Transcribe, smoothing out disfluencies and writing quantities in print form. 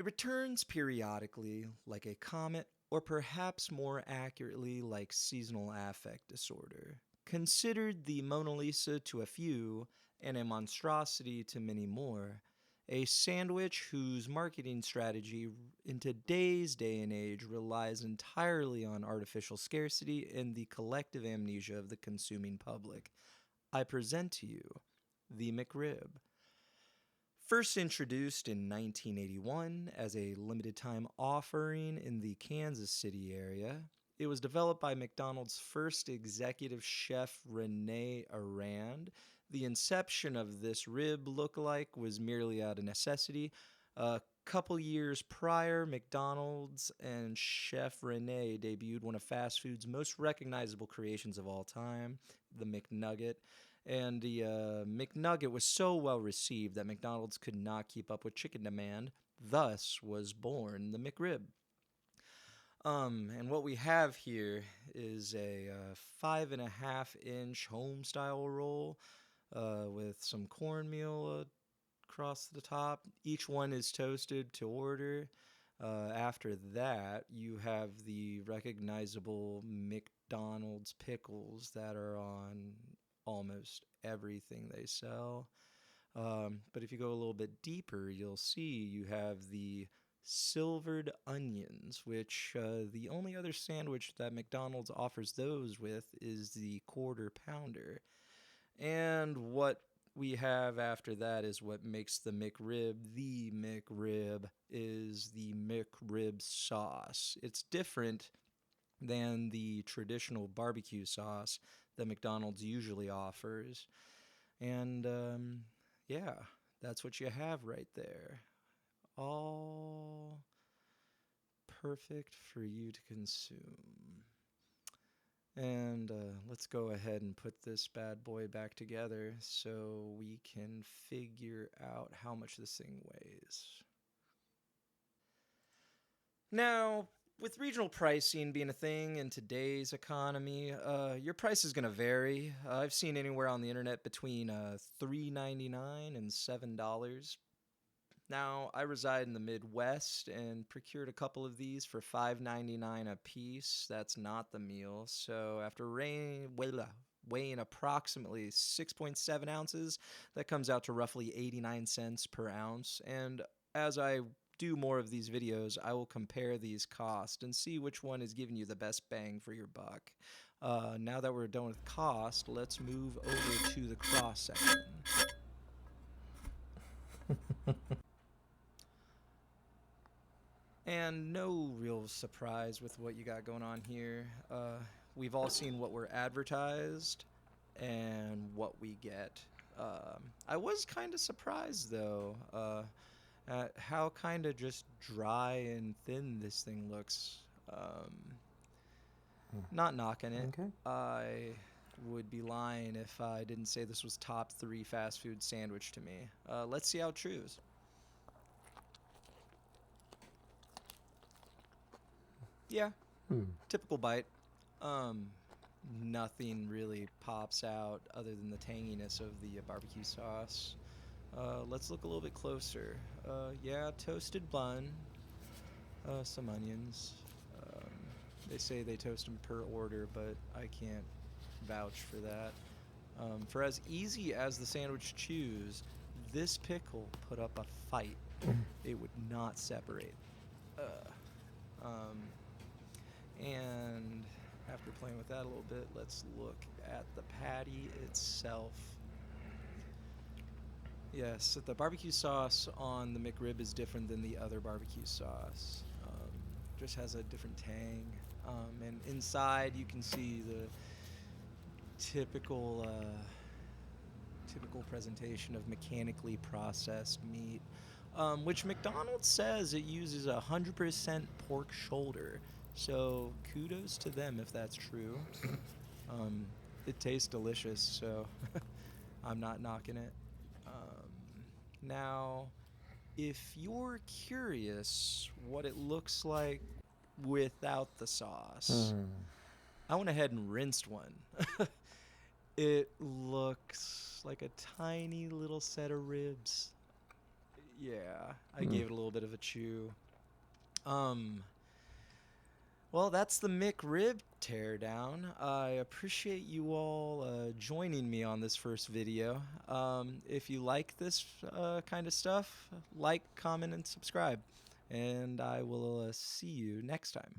It returns periodically, like a comet, or perhaps more accurately, like seasonal affect disorder. Considered the Mona Lisa to a few, and a monstrosity to many more, a sandwich whose marketing strategy in today's day and age relies entirely on artificial scarcity and the collective amnesia of the consuming public. I present to you the McRib. First introduced in 1981 as a limited time offering in the Kansas City area, it was developed by McDonald's first executive chef Rene Arand. The inception of this rib lookalike was merely out of necessity. A couple years prior, McDonald's and Chef Rene debuted one of fast food's most recognizable creations of all time, the McNugget. And the McNugget was so well received that McDonald's could not keep up with chicken demand. Thus was born the McRib. And what we have here is a 5.5-inch home style roll with some cornmeal across the top. Each one is toasted to order. After that, you have the recognizable McDonald's pickles that are on almost everything they sell. But if you go a little bit deeper, you'll see you have the silvered onions, which the only other sandwich that McDonald's offers those with is the quarter pounder. And what we have after that is what makes the McRib the McRib, is the McRib sauce. It's different than the traditional barbecue sauce that McDonald's usually offers. And yeah, that's what you have right there. All perfect for you to consume. And let's go ahead and put this bad boy back together so we can figure out how much this thing weighs. Now, with regional pricing being a thing in today's economy, your price is going to vary. I've seen anywhere on the internet between $3.99 and $7. Now, I reside in the Midwest and procured a couple of these for $5.99 a piece. That's not the meal. So after weighing approximately 6.7 ounces, that comes out to roughly 89 cents per ounce. And as I do more of these videos, I will compare these costs and see which one is giving you the best bang for your buck. Now that we're done with cost, let's move over to the cross section. And no real surprise with what you got going on here. We've all seen what we're advertised and what we get. I was kind of surprised, though, at how kind of just dry and thin this thing looks. Not knocking it. Okay. I would be lying if I didn't say this was top 3 fast food sandwich to me. Let's see how it chews. Yeah, typical bite. Nothing really pops out other than the tanginess of the barbecue sauce. Let's look a little bit closer. Yeah, toasted bun, some onions. They say they toast them per order, but I can't vouch for that. For as easy as the sandwich chews, this pickle put up a fight. It would not separate. And after playing with that a little bit, let's look at the patty itself. Yes, the barbecue sauce on the McRib is different than the other barbecue sauce. Just has a different tang. And inside you can see the typical presentation of mechanically processed meat, which McDonald's says it uses 100% pork shoulder. So kudos to them if that's true. It tastes delicious, so I'm not knocking it. Now, if you're curious what it looks like without the sauce, I went ahead and rinsed one. It looks like a tiny little set of ribs. Yeah, I gave it a little bit of a chew. Um, well, that's the McRib Teardown. I appreciate you all joining me on this first video. If you like this kind of stuff, like, comment, and subscribe. And I will see you next time.